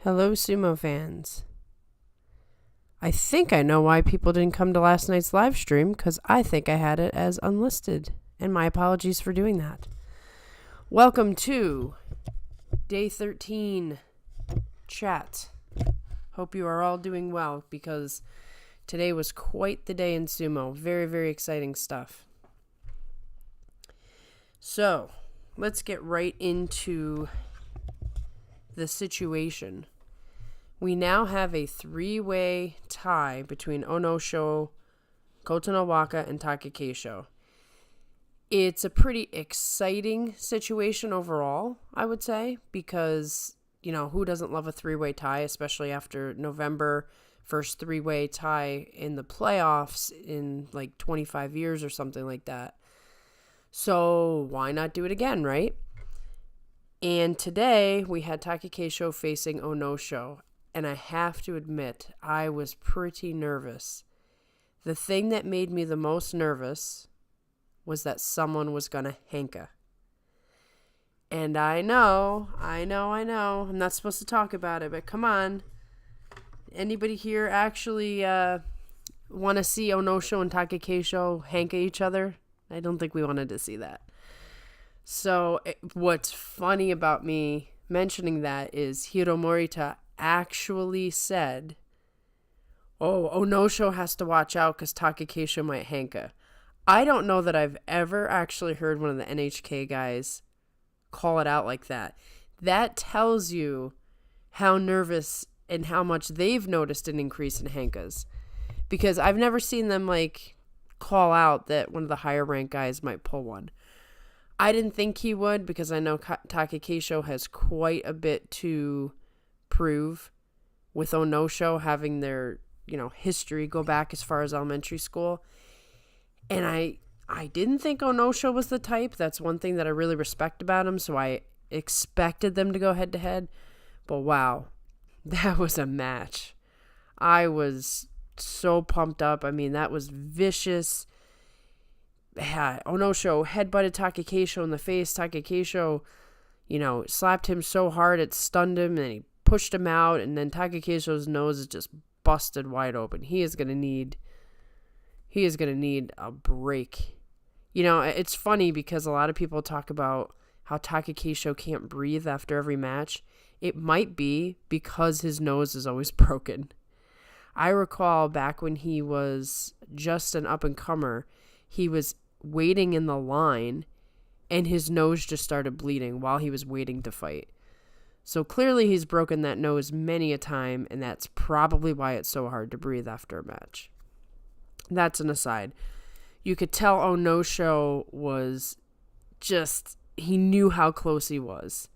Hello, sumo fans. I think I know why people didn't come to last night's live stream, because I think I had it as unlisted, and my apologies for doing that. Welcome to Day 13 chat. Hope you are all doing well, because today was quite the day in sumo. Very, very exciting stuff. So, let's get right into the situation. We now have a three-way tie between Onosho, Kotonowaka, and Takakeisho. It's a pretty exciting situation overall, I would say, because, who doesn't love a three-way tie, especially after November, first three-way tie in the playoffs in like 25 years or something like that. So why not do it again, right? And today we had Takakeisho facing Onosho. And I have to admit, I was pretty nervous. The thing that made me the most nervous was that someone was going to hanka. And I know. I'm not supposed to talk about it, but come on. Anybody here actually want to see Onosho and Takakeisho hanka each other? I don't think we wanted to see that. So what's funny about me mentioning that is Hiro Morita actually said, Onosho has to watch out because Takakeisho might hanka. I don't know that I've ever actually heard one of the NHK guys call it out like that. That tells you how nervous and how much they've noticed an increase in hankas. Because I've never seen them call out that one of the higher ranked guys might pull one. I didn't think he would, because I know Takakeisho has quite a bit to prove with Onosho having their, history go back as far as elementary school. And I didn't think Onosho was the type. That's one thing that I really respect about him, so I expected them to go head to head. But wow, that was a match. I was so pumped up. I mean, that was vicious. Onosho headbutted Takakeisho in the face. Takakeisho, slapped him so hard it stunned him, and he pushed him out, and then Takakeisho's nose is just busted wide open. He is going to need a break. It's funny because a lot of people talk about how Takakeisho can't breathe after every match. It might be because his nose is always broken. I recall back when he was just an up-and-comer, he was waiting in the line, and his nose just started bleeding while he was waiting to fight. So clearly he's broken that nose many a time, and that's probably why it's so hard to breathe after a match. That's an aside. You could tell Onosho was he knew how close he was.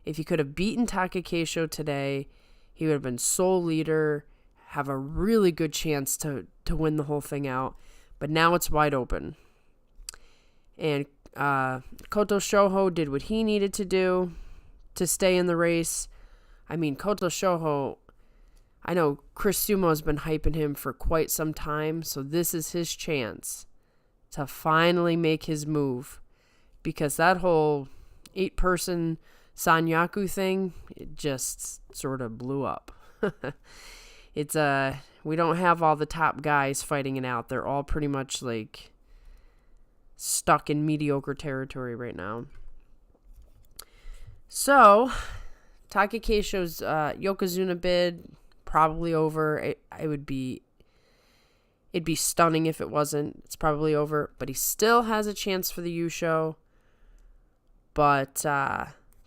If he could have beaten Takakeisho today, he would have been sole leader, have a really good chance to win the whole thing out. But now it's wide open. And Koto Shoho did what he needed to do to stay in the race. I mean, Koto Shoho, I know Chris Sumo's been hyping him for quite some time, so this is his chance to finally make his move. Because that whole 8-person Sanyaku thing, it just sort of blew up. It's we don't have all the top guys fighting it out. They're all pretty much stuck in mediocre territory right now. So, Takakeisho's Yokozuna bid probably over. It'd be stunning if it wasn't. It's probably over, but he still has a chance for the Yusho. But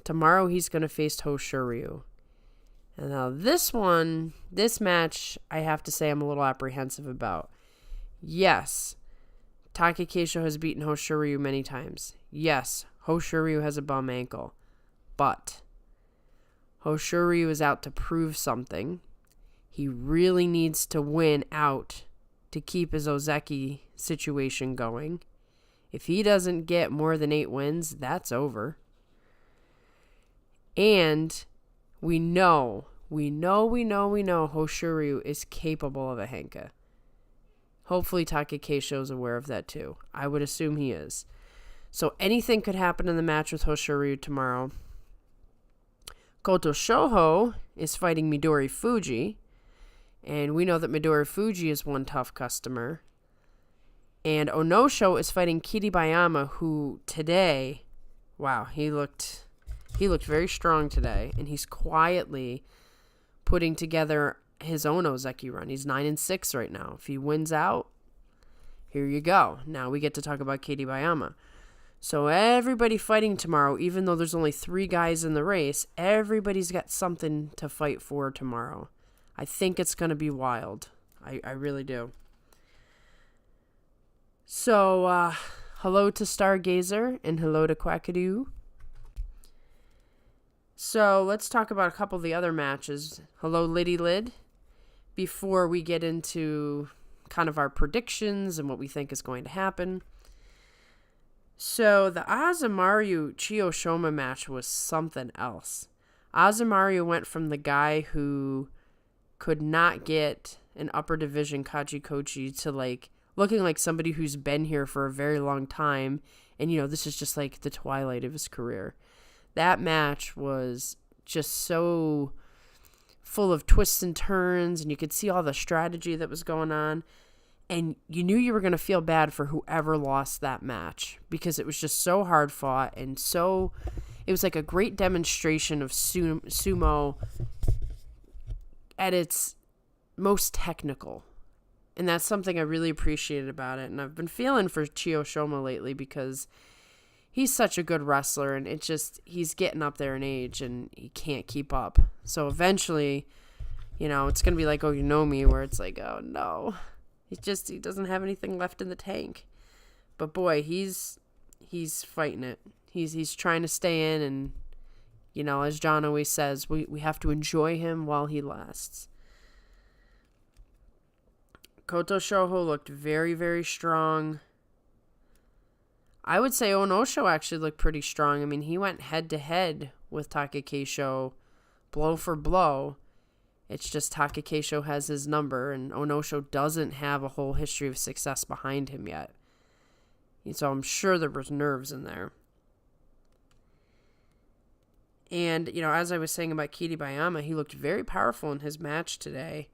tomorrow he's going to face Hoshoryu. And now this match, I have to say I'm a little apprehensive about. Yes, Takakeisho has beaten Hoshoryu many times. Yes, Hoshoryu has a bum ankle. But Hoshoryu is out to prove something. He really needs to win out to keep his Ozeki situation going. If he doesn't get more than 8 wins, that's over. And we know Hoshoryu is capable of a hanka. Hopefully Takakeisho is aware of that too. I would assume he is. So anything could happen in the match with Hoshoryu tomorrow. Koto Shoho is fighting Midori Fuji. And we know that Midori Fuji is one tough customer. And Onosho is fighting Kiribayama, who today, wow, he looked very strong today. And he's quietly putting together his own Ozeki run. He's 9-6 right now. If he wins out, here you go. Now we get to talk about Kiribayama. So everybody fighting tomorrow, even though there's only 3 guys in the race, everybody's got something to fight for tomorrow. I think it's going to be wild. I really do. So, hello to Stargazer and hello to Quackadoo. So, let's talk about a couple of the other matches. Hello, Liddy Lid. Before we get into kind of our predictions and what we think is going to happen. So, the Azamaru Chiyoshoma match was something else. Azamaru went from the guy who could not get an upper division Kachikochi to like looking like somebody who's been here for a very long time. And, you know, this is just like the twilight of his career. That match was just so full of twists and turns, and you could see all the strategy that was going on. And you knew you were going to feel bad for whoever lost that match because it was just so hard fought and so... It was like a great demonstration of sumo at its most technical. And that's something I really appreciated about it. And I've been feeling for Chiyoshoma lately because he's such a good wrestler. And he's getting up there in age and he can't keep up. So eventually, you know, it's going to be like, oh, you know me, where it's like, oh, no. He doesn't have anything left in the tank. But boy, he's fighting it. He's trying to stay in, and, you know, as John always says, we have to enjoy him while he lasts. Koto Shoho looked very, very strong. I would say Onosho actually looked pretty strong. I mean, he went head-to-head with Takakeisho, blow for blow. It's just Takakeisho has his number, and Onosho doesn't have a whole history of success behind him yet. And so I'm sure there was nerves in there. And, you know, as I was saying about Kiribayama, he looked very powerful in his match today.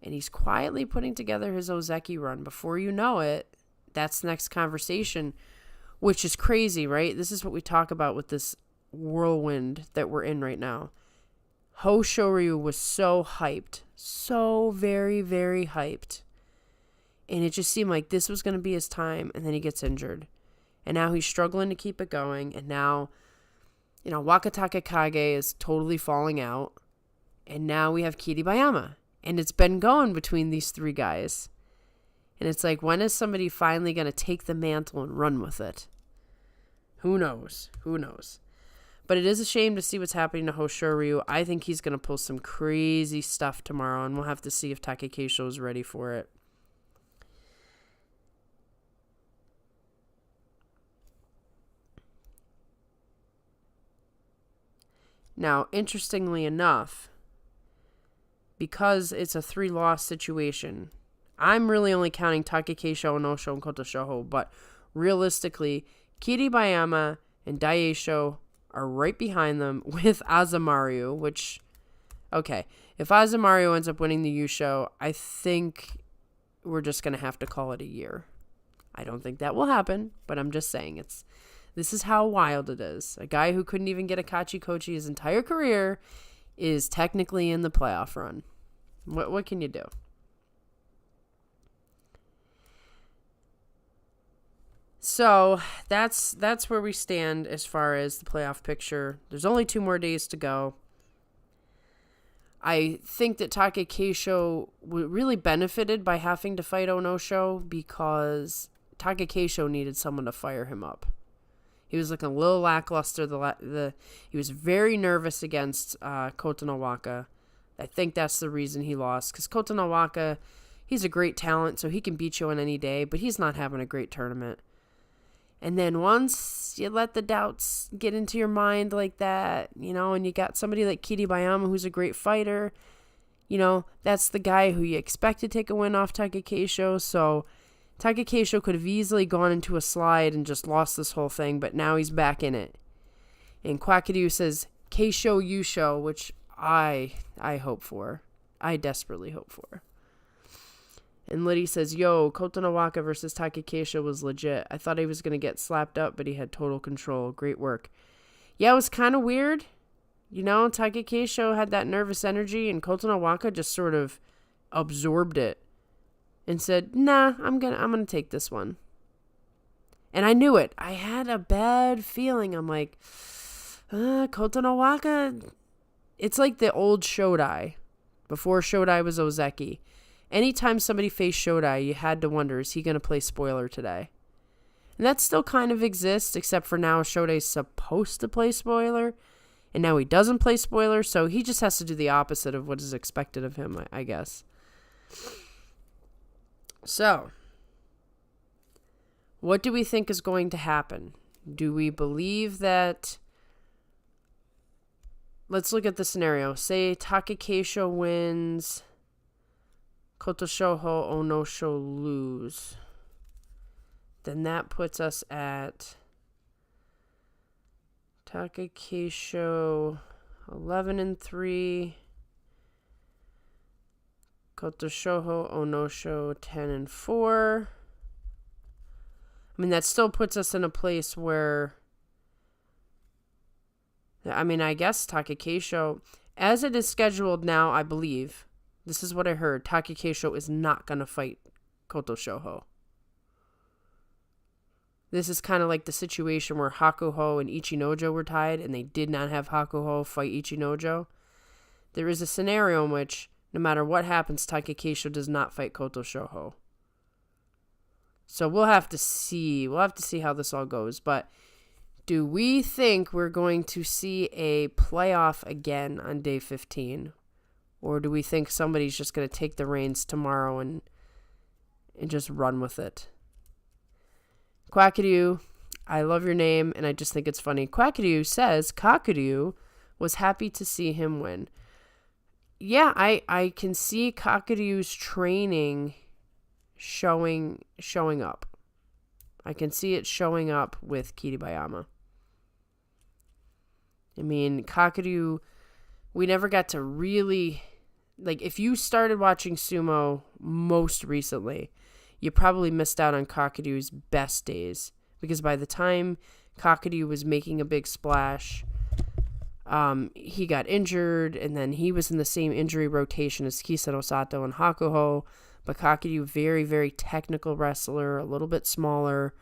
And he's quietly putting together his Ozeki run. Before you know it, that's the next conversation, which is crazy, right? This is what we talk about with this whirlwind that we're in right now. Hoshoryu was so hyped. So very, very hyped. And it just seemed like this was going to be his time. And then he gets injured. And now he's struggling to keep it going. And now... you know, Wakataka Kage is totally falling out. And now we have Kiribayama. And it's been going between these 3 guys. And it's like, when is somebody finally going to take the mantle and run with it? Who knows? Who knows? But it is a shame to see what's happening to Hoshoryu. I think he's going to pull some crazy stuff tomorrow. And we'll have to see if Takakeisho is ready for it. Now, interestingly enough, because it's a 3-loss situation, I'm really only counting Takakeisho, Onosho, and Koto Shoho, but realistically, Kiribayama and Daieisho are right behind them with Azamaru, which, okay, if Azamaru ends up winning the Yusho, I think we're just going to have to call it a year. I don't think that will happen, but I'm just saying this is how wild it is. A guy who couldn't even get a Kachikochi his entire career is technically in the playoff run. What can you do? So that's where we stand as far as the playoff picture. There's only 2 more days to go. I think that Takakeisho really benefited by having to fight Onosho because Takakeisho needed someone to fire him up. He was looking a little lackluster. He was very nervous against Kota Nawaka. I think that's the reason he lost. Because Kota Nawaka, he's a great talent, so he can beat you on any day, but he's not having a great tournament. And then once you let the doubts get into your mind like that, you know, and you got somebody like Kiribayama who's a great fighter, you know, that's the guy who you expect to take a win off Takakeisho, so... Takakeisho could have easily gone into a slide and just lost this whole thing, but now he's back in it. And Quackadoo says, Keisho Yusho, which I hope for. I desperately hope for. And Liddy says, yo, Kota Nawaka versus Takakeisho was legit. I thought he was going to get slapped up, but he had total control. Great work. Yeah, it was kind of weird. You know, Takakeisho had that nervous energy, and Kota Nawaka just sort of absorbed it and said, nah, I'm gonna take this one. And I knew it. I had a bad feeling. I'm like, Kota Nawaka, it's like the old Shodai. Before Shodai was Ozeki. Anytime somebody faced Shodai, you had to wonder, is he going to play spoiler today? And that still kind of exists, except for now Shodai's supposed to play spoiler, and now he doesn't play spoiler, so he just has to do the opposite of what is expected of him, I guess. So, what do we think is going to happen? Do we believe that... Let's look at the scenario. Say Takakeisho wins... Koto Shoho Onosho lose. Then that puts us at Takakeisho 11-3. Koto Shoho Onosho 10-4. I mean, that still puts us in a place where, I mean, I guess Takakeisho, as it is scheduled now, I believe, this is what I heard, Takakeisho is not going to fight Koto Shoho. This is kind of like the situation where Hakuho and Ichinojo were tied, and they did not have Hakuho fight Ichinojo. There is a scenario in which, no matter what happens, Takakeisho does not fight Koto Shoho. So we'll have to see. We'll have to see how this all goes. But do we think we're going to see a playoff again on day 15? Or do we think somebody's just going to take the reins tomorrow and just run with it? Quackadoo, I love your name, and I just think it's funny. Quackadoo says Kakadoo was happy to see him win. Yeah, I can see Kakadoo's training showing up. I can see it showing up with Kiribayama. I mean, Kakadoo, we never got to really... Like, if you started watching sumo most recently, you probably missed out on Kakadoo's best days. Because by the time Kakadoo was making a big splash, he got injured, and then he was in the same injury rotation as Kisaro Sato and Hakuho. But Kakadoo, very, very technical wrestler, a little bit smaller,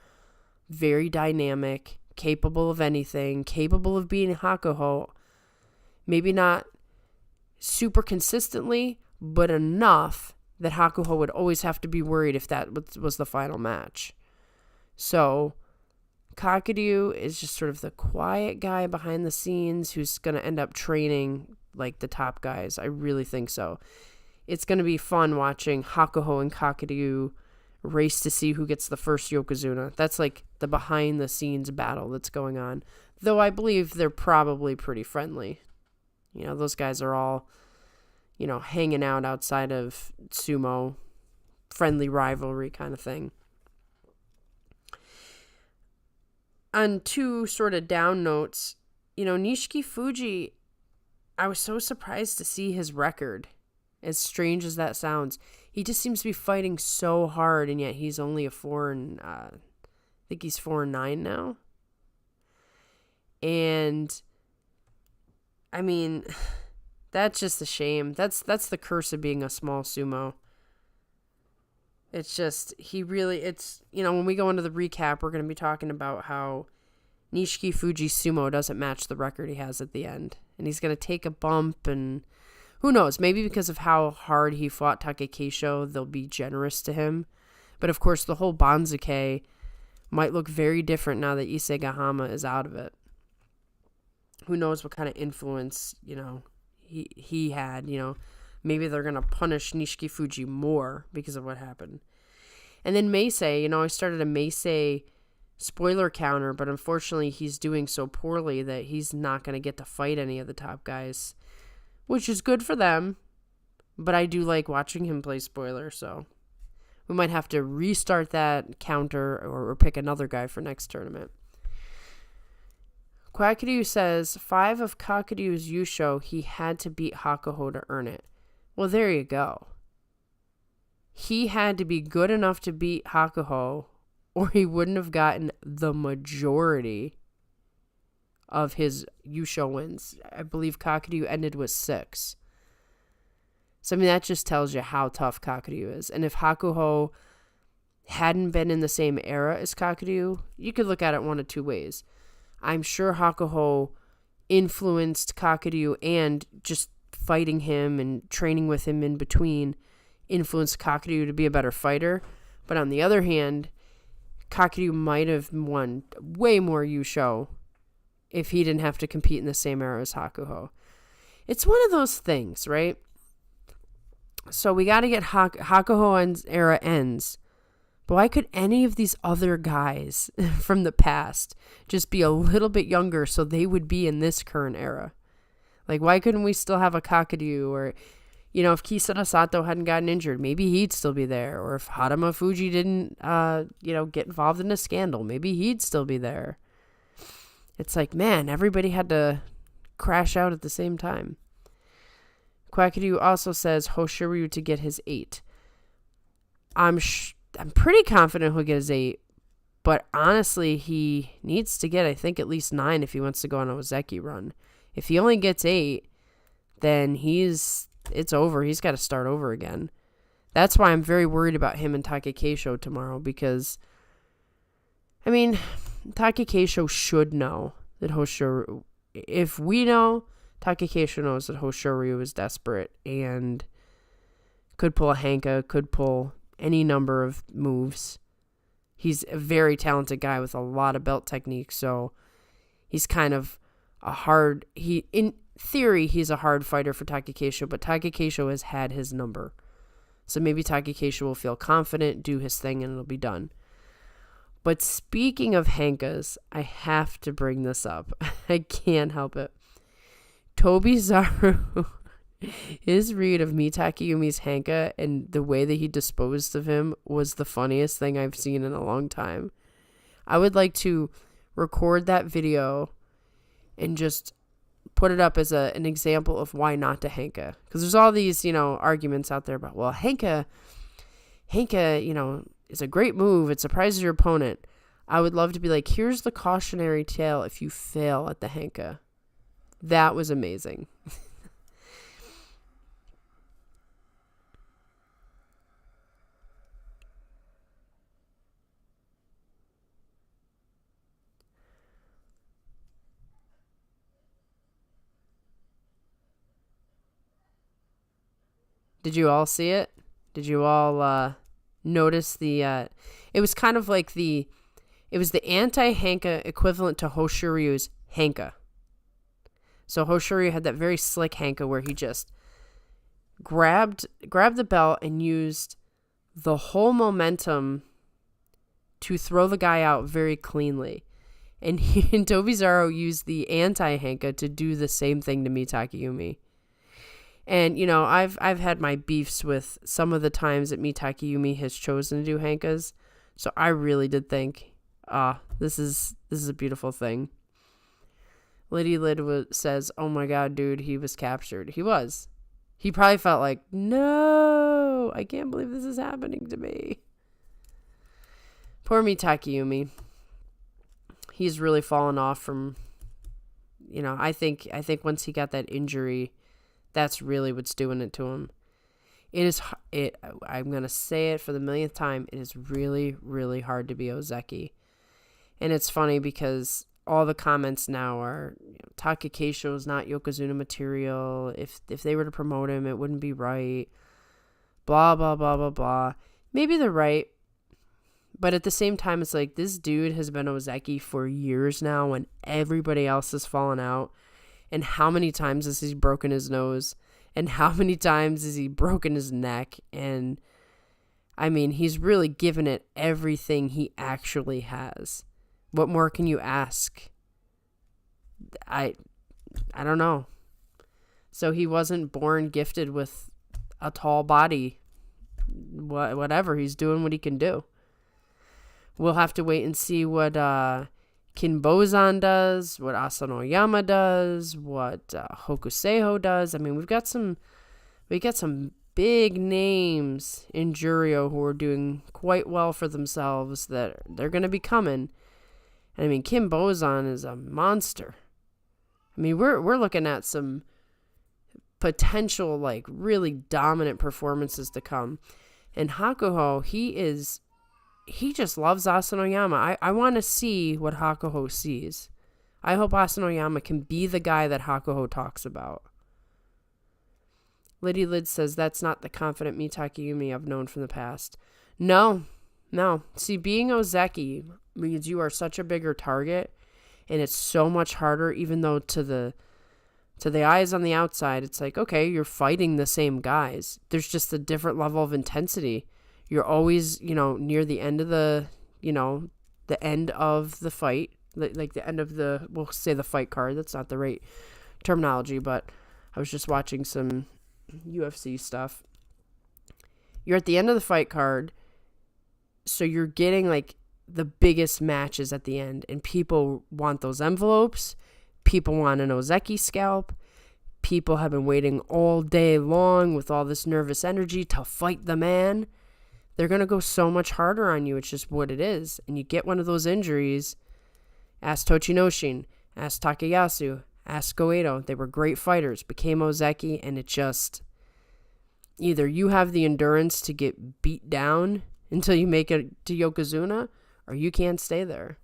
very dynamic, capable of anything, capable of being Hakuho. Maybe not super consistently, but enough that Hakuho would always have to be worried if that was the final match. So, Kakadoo is just sort of the quiet guy behind the scenes who's going to end up training like the top guys. I really think so. It's going to be fun watching Hakuho and Kakadoo race to see who gets the first Yokozuna. That's like the behind the scenes battle that's going on. Though I believe they're probably pretty friendly. You know, those guys are all, you know, hanging out outside of sumo, friendly rivalry kind of thing. On two sort of down notes, you know, Nishiki Fuji, I was so surprised to see his record. As strange as that sounds, he just seems to be fighting so hard, and yet he's only a 4-9 now. And I mean, that's just a shame. That's the curse of being a small sumo. It's just, it's, you know, when we go into the recap, we're going to be talking about how Nishiki Fuji's sumo doesn't match the record he has at the end. And he's going to take a bump, and who knows, maybe because of how hard he fought Takakeisho, they'll be generous to him. But of course, the whole Banzuke might look very different now that Issei Gahama is out of it. Who knows what kind of influence, you know, he had, you know. Maybe they're going to punish Nishiki Fuji more because of what happened. And then Meisei, you know, I started a Meisei spoiler counter, but unfortunately he's doing so poorly that he's not going to get to fight any of the top guys, which is good for them. But I do like watching him play spoiler, so we might have to restart that counter or pick another guy for next tournament. Quackadoo says 5 of Kakadu's Yusho, he had to beat Hakuho to earn it. Well, there you go. He had to be good enough to beat Hakuho, or he wouldn't have gotten the majority of his Yusho wins. I believe Kakadu ended with 6. So, I mean, that just tells you how tough Kakadu is. And if Hakuho hadn't been in the same era as Kakadu, you could look at it one of two ways. I'm sure Hakuho influenced Kakadu, and just fighting him and training with him in between influenced Kakadu to be a better fighter. But on the other hand, Kakadu might have won way more Yusho if he didn't have to compete in the same era as Hakuho. It's one of those things, right? So we got to get Hakuho's era ends. But why could any of these other guys from the past just be a little bit younger so they would be in this current era? Like, why couldn't we still have a Kakadu? Or, you know, if Kisada Sato hadn't gotten injured, maybe he'd still be there. Or if Harama Fuji didn't, get involved in a scandal, maybe he'd still be there. It's like, man, everybody had to crash out at the same time. Quackadoo also says Hoshiryu to get his 8. I'm pretty confident he'll get his 8, but honestly, he needs to get, I think, at least 9 if he wants to go on a Ozeki run. If he only gets 8, then it's over. He's got to start over again. That's why I'm very worried about him and Takakeisho tomorrow, because, I mean, Takakeisho should know that Hoshiryu, if we know, Takakeisho knows that Hoshiryu is desperate and could pull a Hanka, could pull any number of moves. He's a very talented guy with a lot of belt technique, so he's kind of in theory, he's a hard fighter for Takakeisho, but Takakeisho has had his number. So maybe Takakeisho will feel confident, do his thing, and it'll be done. But speaking of Hankas, I have to bring this up. I can't help it. Tobizaru, his read of Mitakeyumi's Hanka and the way that he disposed of him was the funniest thing I've seen in a long time. I would like to record that video and just put it up as an example of why not to Hanka. Because there's all these, arguments out there about, well, Hanka, is a great move. It surprises your opponent. I would love to be like, here's the cautionary tale if you fail at the Hanka. That was amazing. Did you all see it? Did you all notice the... it was kind of like it was the anti-Hanka equivalent to Hoshiryu's Hanka. So Hoshiryu had that very slick Hanka where he just grabbed the belt and used the whole momentum to throw the guy out very cleanly. And Tobizaru used the anti-Hanka to do the same thing to Mitakeyumi. And, I've had my beefs with some of the times that Mitakeyumi has chosen to do Hankas. So I really did think, this is a beautiful thing. Liddy Lid says, oh my god, dude, he was captured. He was. He probably felt like, no, I can't believe this is happening to me. Poor Mitakeyumi. He's really fallen off from, I think once he got that injury, that's really what's doing it to him. I'm going to say it for the millionth time. It is really, really hard to be Ozeki. And it's funny because all the comments now are, Takakeisho is not Yokozuna material. If they were to promote him, it wouldn't be right. Blah, blah, blah, blah, blah. Maybe they're right. But at the same time, it's like, this dude has been Ozeki for years now when everybody else has fallen out. And how many times has he broken his nose? And how many times has he broken his neck? And, I mean, he's really given it everything he actually has. What more can you ask? I don't know. So he wasn't born gifted with a tall body. Whatever, he's doing what he can do. We'll have to wait and see what Kinbozan does, what Asanoyama does, what Hokuseiho does. I mean, we got some big names in Juryo who are doing quite well for themselves that they're going to be coming. And I mean, Kinbozan is a monster. I mean, we're looking at some potential, like, really dominant performances to come. And Hakuho, he just loves Asanoyama. I want to see what Hakuho sees. I hope Asanoyama can be the guy that Hakuho talks about. Liddy Lid says, that's not the confident me Takayumi I've known from the past. No. See, being Ozeki means you are such a bigger target, and it's so much harder, even though to the eyes on the outside, it's like, okay, you're fighting the same guys. There's just a different level of intensity. You're always, near the end of the end of the fight, like the end of we'll say the fight card. That's not the right terminology, but I was just watching some UFC stuff. You're at the end of the fight card, so you're getting like the biggest matches at the end, and people want those envelopes. People want an Ozeki scalp. People have been waiting all day long with all this nervous energy to fight the man. They're going to go so much harder on you. It's just what it is. And you get one of those injuries. Ask Tochinoshin. Ask Takayasu. Ask Goedo. They were great fighters. Became Ozeki. And it just... either you have the endurance to get beat down until you make it to Yokozuna, or you can't stay there.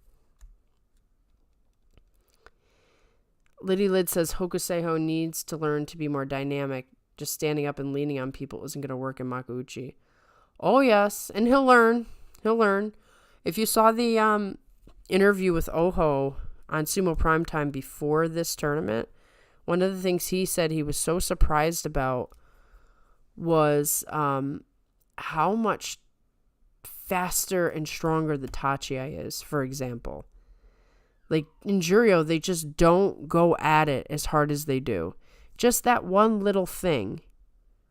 Liddy Lid says Hokuseiho needs to learn to be more dynamic. Just standing up and leaning on people isn't going to work in Makuuchi. Oh, yes. And he'll learn. If you saw the interview with Oho on Sumo Primetime before this tournament, one of the things he said he was so surprised about was how much faster and stronger the Tachiai is, for example. Like, in Juryo, they just don't go at it as hard as they do. Just that one little thing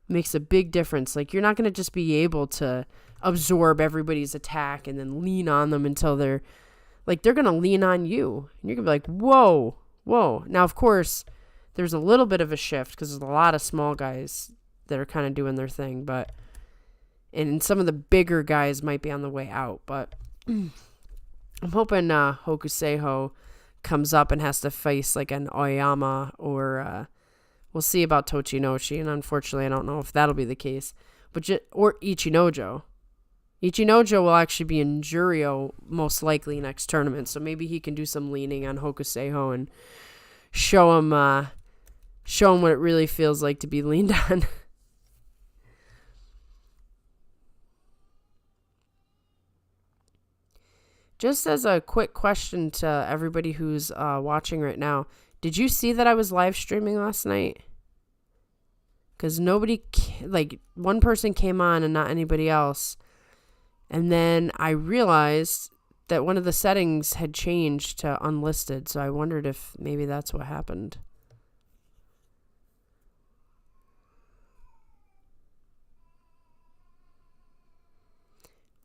makes a big difference. Like, you're not going to just be able to absorb everybody's attack and then lean on them until they're going to lean on you. And you're going to be like, whoa. Now, of course, there's a little bit of a shift because there's a lot of small guys that are kind of doing their thing, and some of the bigger guys might be on the way out, but I'm hoping Hokuseiho comes up and has to face like an Oyama, or we'll see about Tochinoshi, and unfortunately I don't know if that'll be the case, or Ichinojo. Ichinojo will actually be in Juryo most likely next tournament, so maybe he can do some leaning on Hokuseiho and show him what it really feels like to be leaned on. Just as a quick question to everybody who's watching right now, did you see that I was live streaming last night? Because one person came on and not anybody else. And then I realized that one of the settings had changed to unlisted, so I wondered if maybe that's what happened.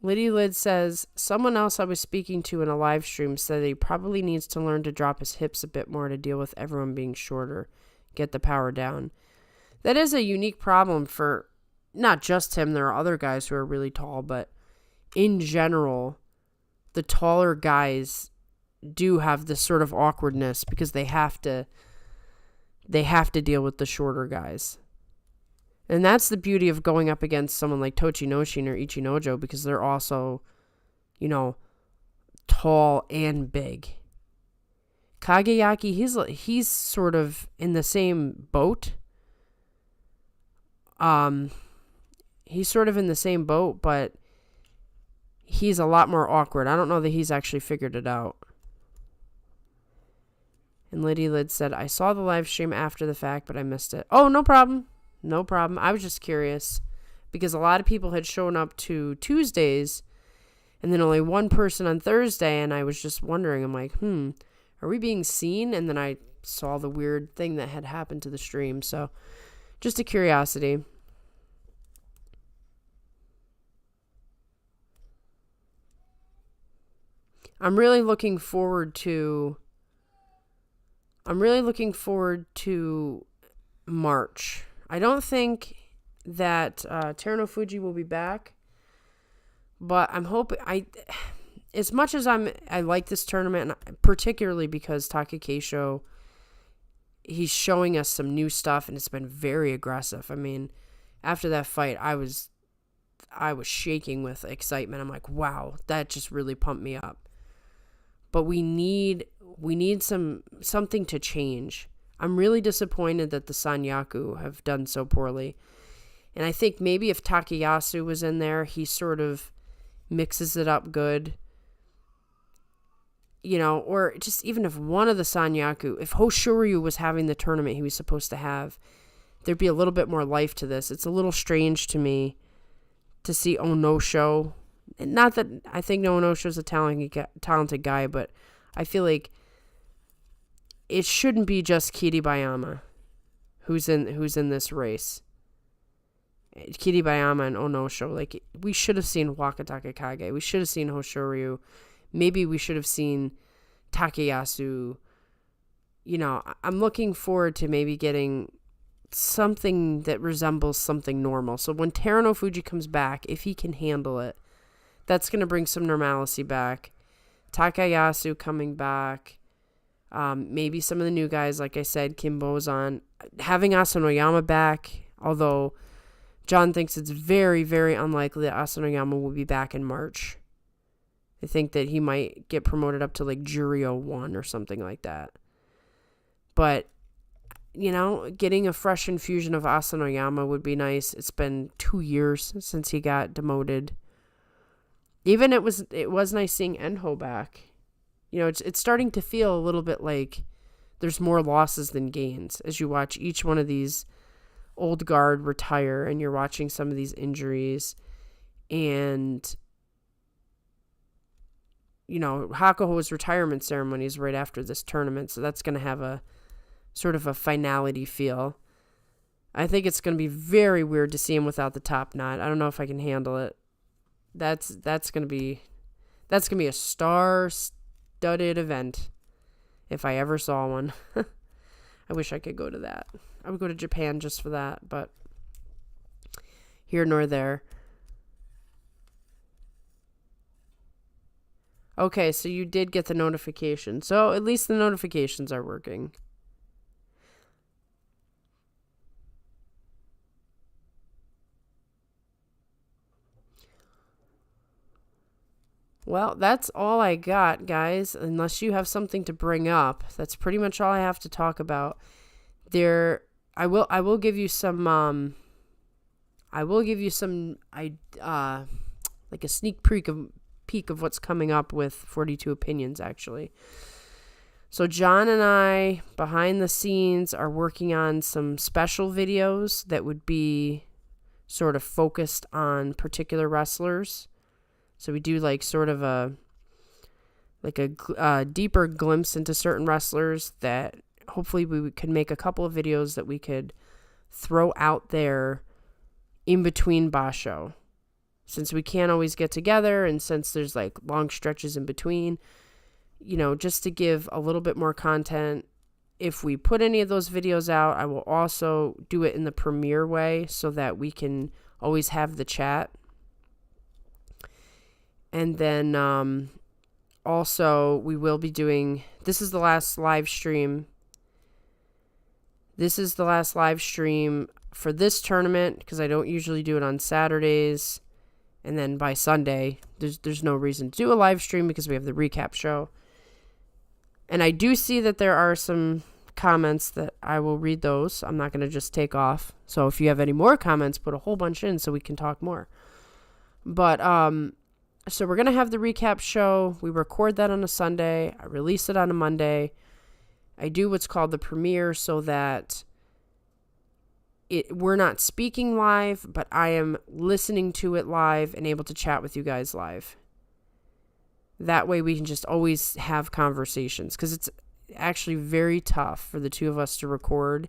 Liddy Lid says, someone else I was speaking to in a live stream said he probably needs to learn to drop his hips a bit more to deal with everyone being shorter, get the power down. That is a unique problem for not just him. There are other guys who are really tall, but in general, the taller guys do have this sort of awkwardness because they have to deal with the shorter guys. And that's the beauty of going up against someone like Tochinoshin or Ichinojo, because they're also, tall and big. Kageyaki, he's sort of in the same boat. He's sort of in the same boat, but he's a lot more awkward. I don't know that he's actually figured it out. And Liddy Lid said, I saw the live stream after the fact, but I missed it. Oh, no problem. No problem. I was just curious because a lot of people had shown up to Tuesdays and then only one person on Thursday. And I was just wondering, I'm like, are we being seen? And then I saw the weird thing that had happened to the stream. So just a curiosity. I'm really looking forward to March. I don't think that Teruno Fuji will be back, but I'm hoping as much as I like this tournament, particularly because Takakeisho, he's showing us some new stuff and it's been very aggressive. I mean, after that fight, I was shaking with excitement. I'm like, wow, that just really pumped me up. But we need something to change. I'm really disappointed that the Sanyaku have done so poorly. And I think maybe if Takayasu was in there, he sort of mixes it up good. Or just even if one of the Sanyaku, if Hoshoryu was having the tournament he was supposed to have, there'd be a little bit more life to this. It's a little strange to me to see Onosho. Not that I think Onosho's a talented guy, but I feel like it shouldn't be just Kiribayama who's in this race. Kiribayama and Onosho. Like, we should have seen Wakataka Kage. We should have seen Hoshoryu. Maybe we should have seen Takayasu. I'm looking forward to maybe getting something that resembles something normal. So when Teruno Fuji comes back, if he can handle it, that's going to bring some normalcy back. Takayasu coming back. Maybe some of the new guys, like I said, Kim Bozan. Having Asanoyama back, although John thinks it's very, very unlikely that Asanoyama will be back in March. I think that he might get promoted up to like Jurio 1 or something like that. But, getting a fresh infusion of Asanoyama would be nice. It's been 2 years since he got demoted. Even it was nice seeing Enho back. It's starting to feel a little bit like there's more losses than gains as you watch each one of these old guard retire and you're watching some of these injuries. And Hakuho's retirement ceremony is right after this tournament, so that's going to have a sort of a finality feel. I think it's going to be very weird to see him without the top knot. I don't know if I can handle it. That's going to be a star-studded event if I ever saw one. I wish I could go to that. I would go to Japan just for that, but here nor there. Okay, so you did get the notification. So at least the notifications are working. Well, that's all I got, guys. Unless you have something to bring up, that's pretty much all I have to talk about. I will give you some like a sneak peek of what's coming up with 42 Opinions, actually. So John and I, behind the scenes, are working on some special videos that would be sort of focused on particular wrestlers. So we do like sort of a deeper glimpse into certain wrestlers that hopefully we could make a couple of videos that we could throw out there in between Basho. Since we can't always get together and since there's like long stretches in between, just to give a little bit more content. If we put any of those videos out, I will also do it in the premiere way so that we can always have the chat. And then also we will be doing, this is the last live stream. This is the last live stream for this tournament because I don't usually do it on Saturdays. And then by Sunday, there's no reason to do a live stream because we have the recap show. And I do see that there are some comments that I will read those. I'm not going to just take off. So if you have any more comments, put a whole bunch in so we can talk more. But so we're going to have the recap show. We record that on a Sunday. I release it on a Monday. I do what's called the premiere so that we're not speaking live, but I am listening to it live and able to chat with you guys live. That way we can just always have conversations because it's actually very tough for the two of us to record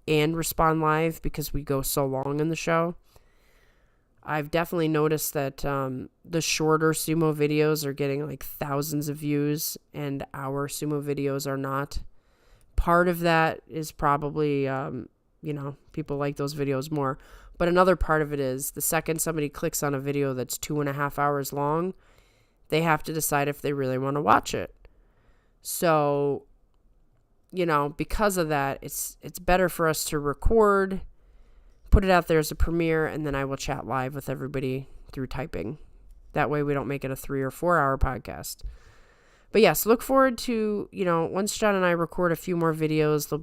and respond live because we go so long in the show. I've definitely noticed that the shorter sumo videos are getting like thousands of views and our sumo videos are not. Part of that is probably, people like those videos more. But another part of it is the second somebody clicks on a video that's 2.5 hours long, they have to decide if they really want to watch it. So, because of that, it's better for us to record, put it out there as a premiere, and then I will chat live with everybody through typing. That way we don't make it a 3 or 4 hour podcast. But yes, look forward to, once John and I record a few more videos, there'll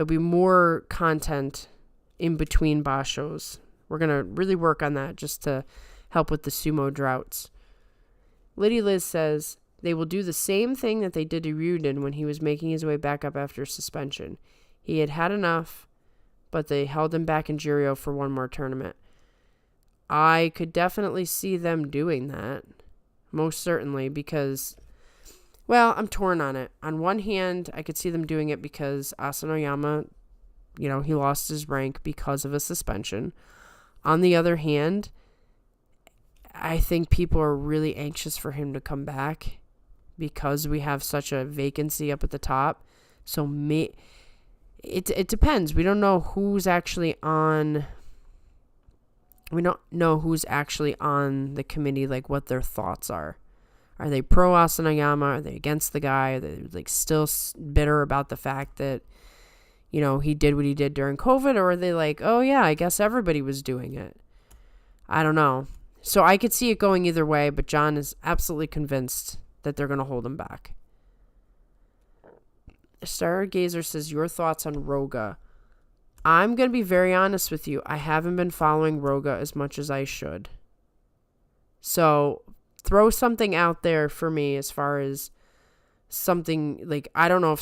be more content in between bashos. We're going to really work on that just to help with the sumo droughts. Liddy Liz says, they will do the same thing that they did to Ryuden when he was making his way back up after suspension. He had had enough, but they held him back in Juryo for one more tournament. I could definitely see them doing that, most certainly, because, I'm torn on it. On one hand, I could see them doing it because Asanoyama, he lost his rank because of a suspension. On the other hand, I think people are really anxious for him to come back because we have such a vacancy up at the top. So it depends. We don't know who's actually on. We don't know who's actually on the committee, like what their thoughts are. Are they pro Asanoyama? Are they against the guy? Are they still bitter about the fact that, he did what he did during COVID? Or are they like, oh yeah, I guess everybody was doing it? I don't know. So I could see it going either way, but John is absolutely convinced that they're going to hold him back. Stargazer says, your thoughts on Roga. I'm going to be very honest with you. I haven't been following Roga as much as I should. So throw something out there for me as far as something, like, I don't know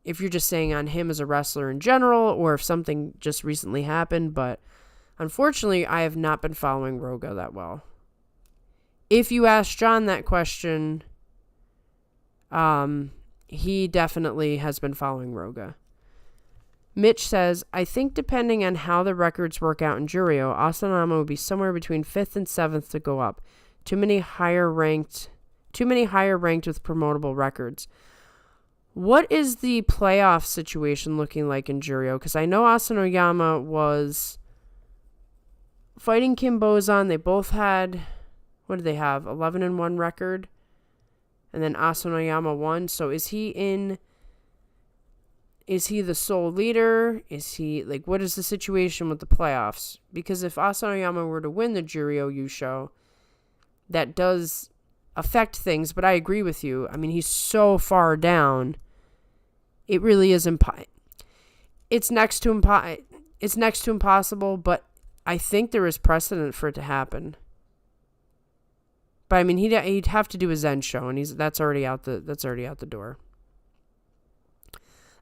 if you're just saying on him as a wrestler in general or if something just recently happened, but unfortunately, I have not been following Roga that well. If you ask John that question, he definitely has been following Roga. Mitch says, I think depending on how the records work out in Juryo, Asanoyama would be somewhere between 5th and 7th to go up. Too many higher ranked with promotable records. What is the playoff situation looking like in Juryo? Because I know Asanoyama was fighting Kim Bozan. They both had, what did they have? 11-1 record. And then Asanoyama won. So is he the sole leader? Is he, what is the situation with the playoffs? Because if Asanoyama were to win the Juryo Yusho, that does affect things, but I agree with you. I mean, he's so far down. It really is it's next to impossible, but I think there is precedent for it to happen. But I mean, he'd have to do a Zen show, and that's already out the door.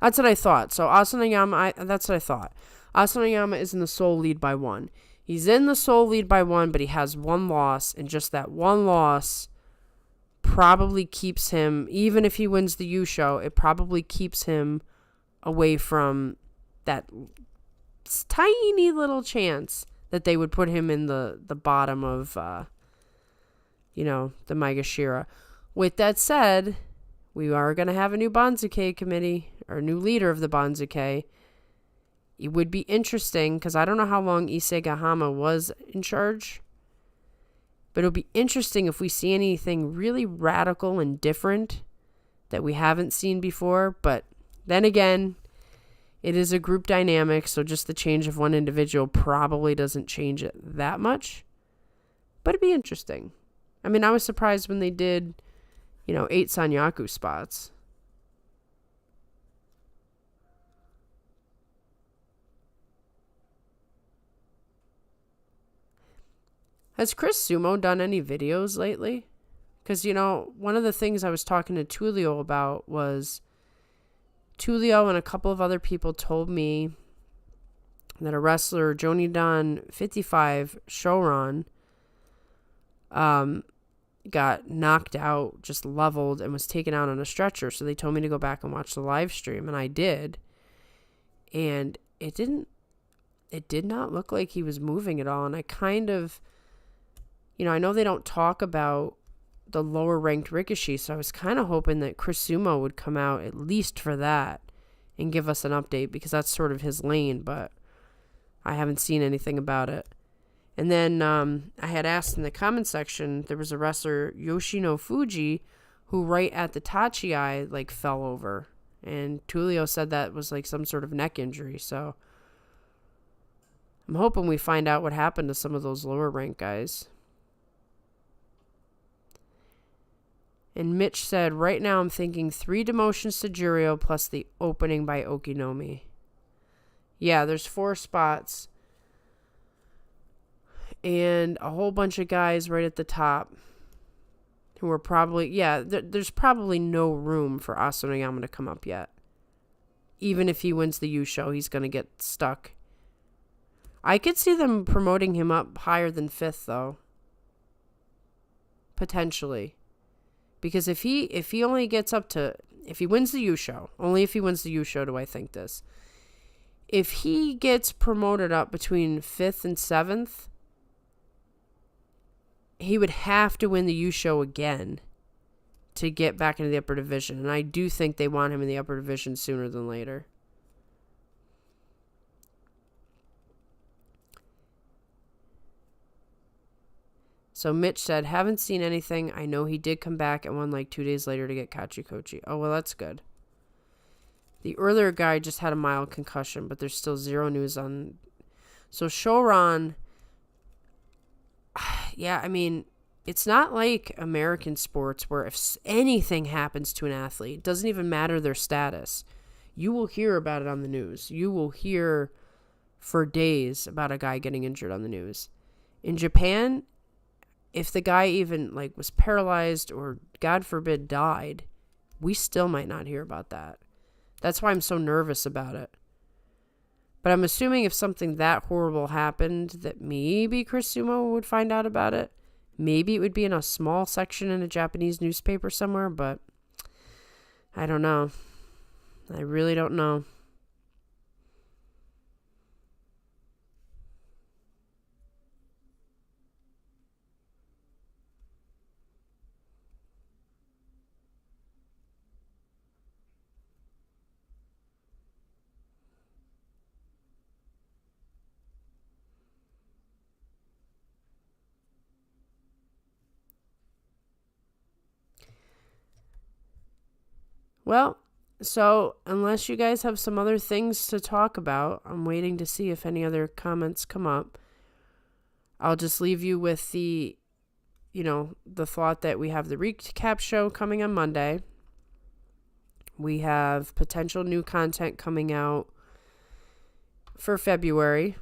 That's what I thought. So Asanoyama, that's what I thought. Asanoyama is in the sole lead by 1. He's in the sole lead by 1, but he has 1 loss, and just that 1 loss probably keeps him, even if he wins the Yusho, it probably keeps him away from that tiny little chance that they would put him in the bottom of, the Maegashira. With that said, we are going to have a new Banzuke committee, or new leader of the Banzuke. It would be interesting, because I don't know how long Issei Gahama was in charge, but it'll be interesting if we see anything really radical and different that we haven't seen before. But then again, it is a group dynamic, so just the change of one individual probably doesn't change it that much. But it'd be interesting. I mean, I was surprised when they did, 8 Sanyaku spots. Has Chris Sumo done any videos lately? Because, one of the things I was talking to Tulio about was Tulio and a couple of other people told me that a wrestler, Jonidan 55 Shoran, got knocked out, just leveled, and was taken out on a stretcher. So they told me to go back and watch the live stream, and I did. And it didn't it did not look like he was moving at all. And I kind of, I know they don't talk about the lower ranked Rikishi, so I was kind of hoping that Chris Sumo would come out at least for that and give us an update, because that's sort of his lane, but I haven't seen anything about it. And then I had asked in the comment section, there was a wrestler, Yoshino Fuji, who right at the Tachi like fell over. And Tulio said that was like some sort of neck injury. So I'm hoping we find out what happened to some of those lower ranked guys. And Mitch said, right now I'm thinking 3 demotions to Jurio plus the opening by Okinomi. Yeah, there's 4 spots. And a whole bunch of guys right at the top who are probably, there's probably no room for Asanoyama to come up yet. Even if he wins the Yusho, he's going to get stuck. I could see them promoting him up higher than 5th, though. Potentially. Because if he only gets up to, if he wins the Yusho, only if he wins the Yusho do I think this. If he gets promoted up between 5th and 7th, he would have to win the Yusho again to get back into the upper division. And I do think they want him in the upper division sooner than later. So Mitch said, haven't seen anything. I know he did come back and won like 2 days later to get Kachikochi. Oh, well, that's good. The earlier guy just had a mild concussion, but there's still 0 news on. So Shoran, yeah, I mean, it's not like American sports where if anything happens to an athlete, it doesn't even matter their status. You will hear about it on the news. You will hear for days about a guy getting injured on the news. In Japan, if the guy even like was paralyzed or, God forbid, died, we still might not hear about that. That's why I'm so nervous about it. But I'm assuming if something that horrible happened, that maybe Chris Sumo would find out about it. Maybe it would be in a small section in a Japanese newspaper somewhere, but I don't know. I really don't know. Well, so unless you guys have some other things to talk about, I'm waiting to see if any other comments come up. I'll just leave you with the thought that we have the recap show coming on Monday. We have potential new content coming out for February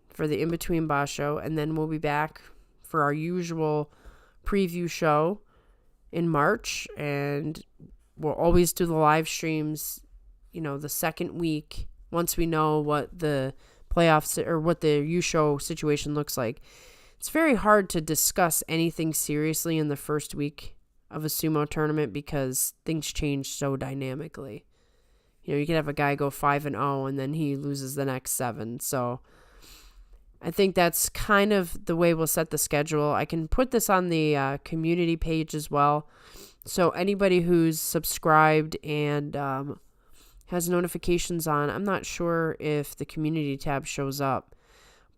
for the In-Between Basho, and then we'll be back for our usual preview show in March, and we'll always do the live streams, the second week once we know what the playoffs or what the Yusho situation looks like. It's very hard to discuss anything seriously in the first week of a sumo tournament because things change so dynamically. You could have a guy go 5-0 and then he loses the next 7. So I think that's kind of the way we'll set the schedule. I can put this on the community page as well. So anybody who's subscribed and has notifications on, I'm not sure if the community tab shows up,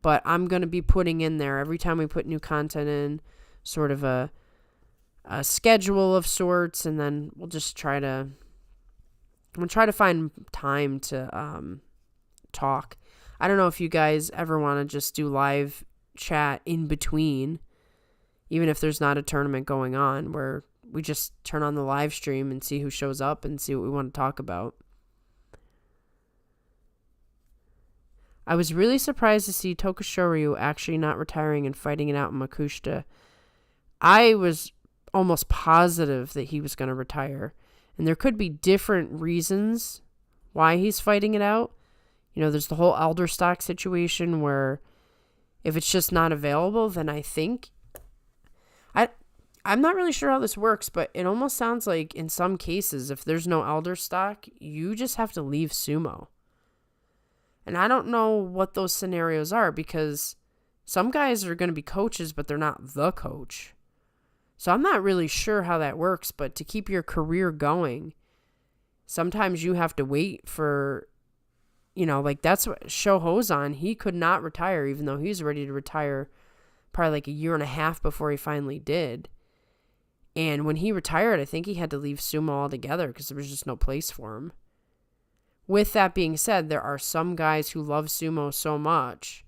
but I'm going to be putting in there every time we put new content in, sort of a schedule of sorts, and then we'll just try to find time to talk. I don't know if you guys ever want to just do live chat in between, even if there's not a tournament going on, where we just turn on the live stream and see who shows up and see what we want to talk about. I was really surprised to see Tokashoryu actually not retiring and fighting it out in Makushita. I was almost positive that he was going to retire. And there could be different reasons why he's fighting it out. There's the whole elder stock situation where if it's just not available, then I think... I'm not really sure how this works, but it almost sounds like in some cases, if there's no elder stock, you just have to leave sumo. And I don't know what those scenarios are, because some guys are going to be coaches, but they're not the coach. So I'm not really sure how that works, but to keep your career going, sometimes you have to wait for, like that's what Shoho's on. He could not retire, even though he was ready to retire probably like a year and a half before he finally did. And when he retired, I think he had to leave sumo altogether because there was just no place for him. With that being said, there are some guys who love sumo so much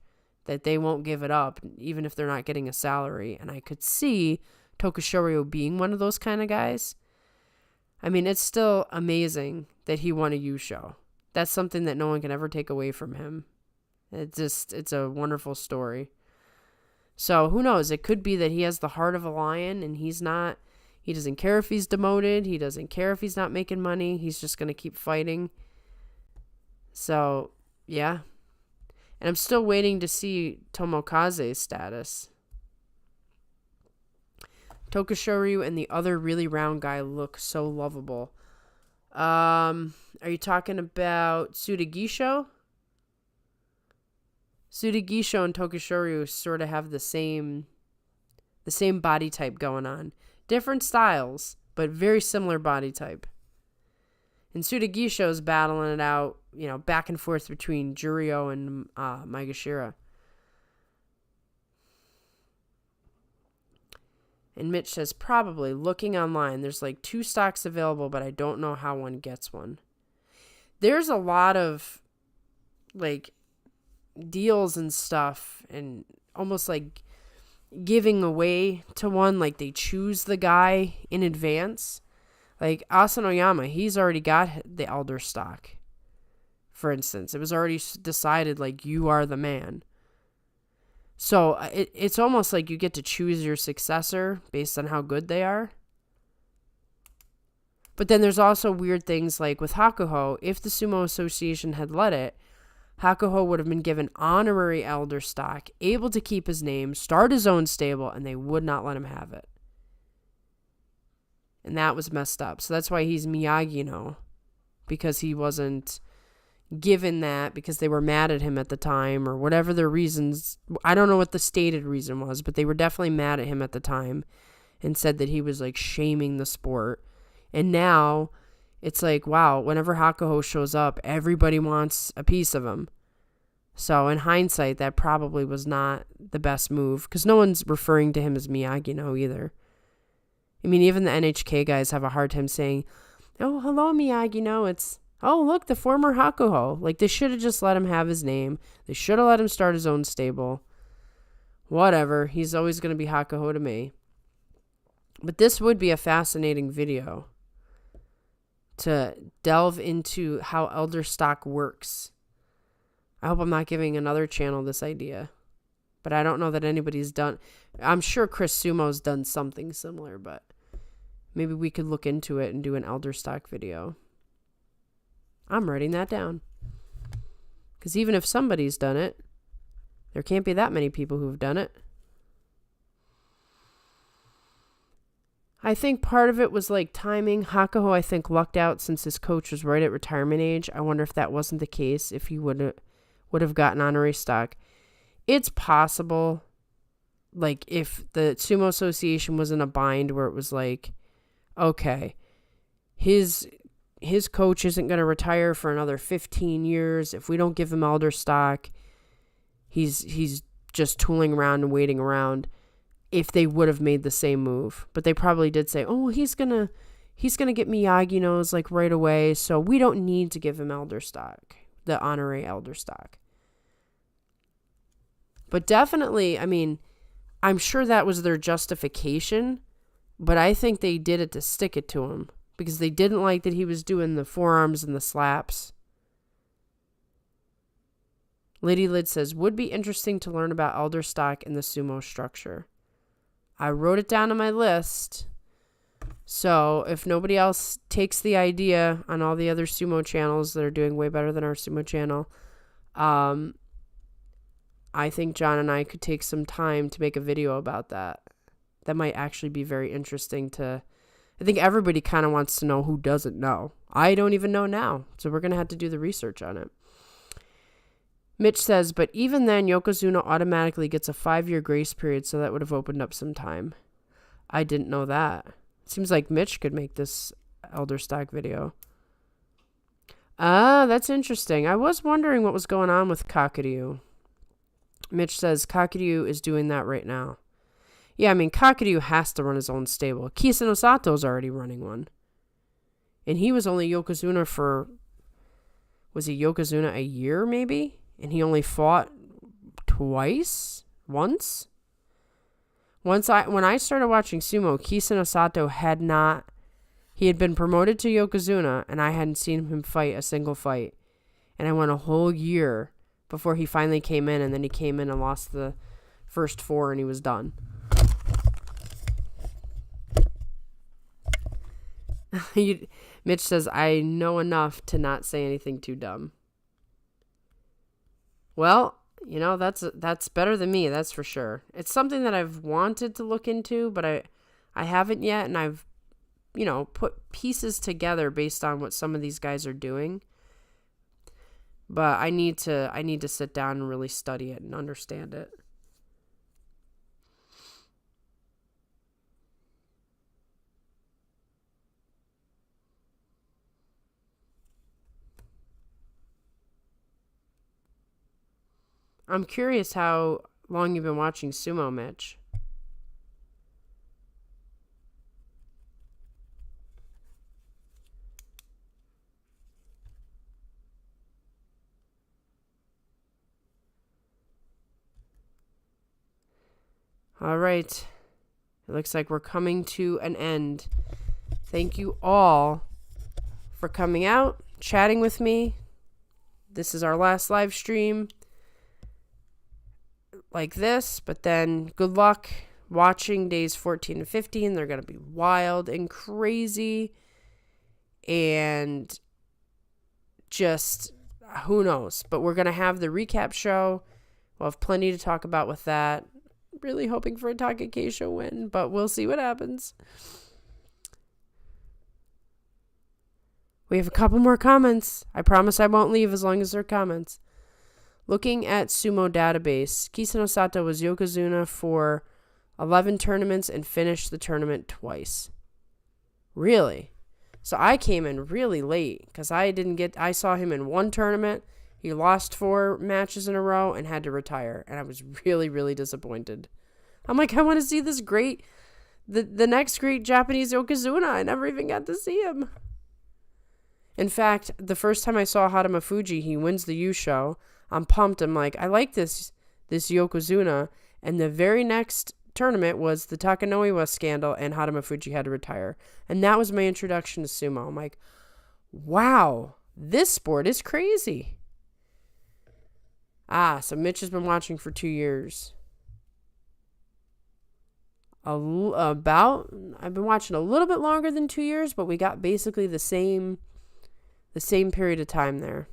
that they won't give it up, even if they're not getting a salary. And I could see Takakeisho being one of those kind of guys. I mean, it's still amazing that he won a Yusho. That's something that no one can ever take away from him. It's a wonderful story. So who knows? It could be that he has the heart of a lion and he doesn't care if he's demoted. He doesn't care if he's not making money. He's just going to keep fighting. So, yeah. And I'm still waiting to see Tomokaze's status. Takakeisho and the other really round guy look so lovable. Are you talking about Tsurugisho? Tsurugisho and Takakeisho sort of have the same body type going on. Different styles, but very similar body type. And Tsurugisho's battling it out, back and forth between Juryo and Maegashira. And Mitch says, probably, looking online, there's like 2 stocks available, but I don't know how one gets one. There's a lot of, like, deals and stuff, and almost like giving away to one, like they choose the guy in advance. Like Asanoyama, he's already got the elder stock. For instance, it was already decided, like, you are the man. So it's almost like you get to choose your successor based on how good they are. But then there's also weird things like with Hakuho, if the Sumo Association had let it, Hakuho would have been given honorary elder stock, able to keep his name, start his own stable, and they would not let him have it. And that was messed up. So that's why he's Miyagi-no, because he wasn't given that because they were mad at him at the time or whatever their reasons. I don't know what the stated reason was, but they were definitely mad at him at the time and said that he was like shaming the sport. And now it's like, wow, whenever Hakuho shows up, everybody wants a piece of him. So in hindsight, that probably was not the best move because no one's referring to him as Miyagi-no either. I mean, even the NHK guys have a hard time saying, oh, hello, Miyagi-no. It's, oh, look, the former Hakuho. Like, they should have just let him have his name. They should have let him start his own stable. Whatever. He's always going to be Hakuho to me. But this would be a fascinating video to delve into how elder stock works. I hope I'm not giving another channel this idea. But I don't know that anybody's done. I'm sure Chris Sumo's done something similar, but maybe we could look into it and do an elder stock video. I'm writing that down. Because even if somebody's done it, there can't be that many people who've done it. I think part of it was like timing. Hakuho, I think, lucked out since his coach was right at retirement age. I wonder if that wasn't the case, if he would have gotten honorary stock. It's possible, like, if the Sumo Association was in a bind where it was like, okay, his coach isn't going to retire for another 15 years. If we don't give him elder stock, he's just tooling around and waiting around. If they would have made the same move. But they probably did say, oh, he's gonna get Miyagi-no's like right away, so we don't need to give him elder stock, the honorary elder stock. But definitely, I mean, I'm sure that was their justification, but I think they did it to stick it to him because they didn't like that he was doing the forearms and the slaps. Lady Lid says, would be interesting to learn about elder stock in the sumo structure. I wrote it down on my list. So if nobody else takes the idea on all the other sumo channels that are doing way better than our sumo channel, I think John and I could take some time to make a video about that. That might actually be very interesting to... I think everybody kind of wants to know who doesn't know. I don't even know now. So we're going to have to do the research on it. Mitch says, but even then, Yokozuna automatically gets a 5-year grace period, so that would have opened up some time. I didn't know that. Seems like Mitch could make this Elder Stock video. Ah, that's interesting. I was wondering what was going on with Kakuryu. Mitch says Kakuryu is doing that right now. Yeah, I mean, Kakuryu has to run his own stable. Kisano Sato's already running one. And he was only Yokozuna for... Was he Yokozuna a year, maybe? And he only fought twice? Once? When I started watching sumo, Kisano Sato had not... He had been promoted to Yokozuna, and I hadn't seen him fight a single fight. And I went a whole year before he finally came in, and then he came in and lost the first 4, and he was done. Mitch says, I know enough to not say anything too dumb. Well, you know, that's better than me, that's for sure. It's something that I've wanted to look into, but I haven't yet, and I've, you know, put pieces together based on what some of these guys are doing. But I need to sit down and really study it and understand it. I'm curious how long you've been watching sumo, Mitch. All right. It looks like we're coming to an end. Thank you all for coming out, chatting with me. This is our last live stream like this, but then good luck watching days 14 and 15. They're going to be wild and crazy and just who knows. But we're going to have the recap show. We'll have plenty to talk about with that. Really hoping for a Takakeisho win, but we'll see what happens. We have a couple more comments. I promise I won't leave as long as there are comments. Looking at Sumo Database, Kisano Sato was Yokozuna for 11 tournaments and finished the tournament twice. Really? So I came in really late because I saw him in one tournament. He lost 4 matches in a row and had to retire. And I was really, really disappointed. I'm like, I want to see this the next great Japanese Yokozuna. I never even got to see him. In fact, the first time I saw Hadama Fuji, he wins the Yusho. I'm pumped. I'm like, I like this Yokozuna. And the very next tournament was the Takanoiwa scandal, and Hadama Fuji had to retire. And that was my introduction to sumo. I'm like, wow, this sport is crazy. So Mitch has been watching for 2 years. I've been watching a little bit longer than 2 years, but we got basically the same period of time there.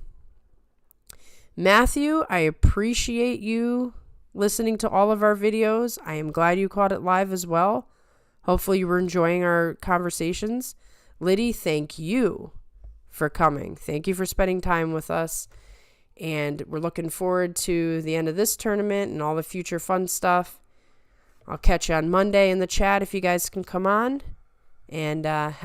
Matthew, I appreciate you listening to all of our videos. I am glad you caught it live as well. Hopefully you were enjoying our conversations. Liddy, thank you for coming. Thank you for spending time with us. And we're looking forward to the end of this tournament and all the future fun stuff. I'll catch you on Monday in the chat if you guys can come on. And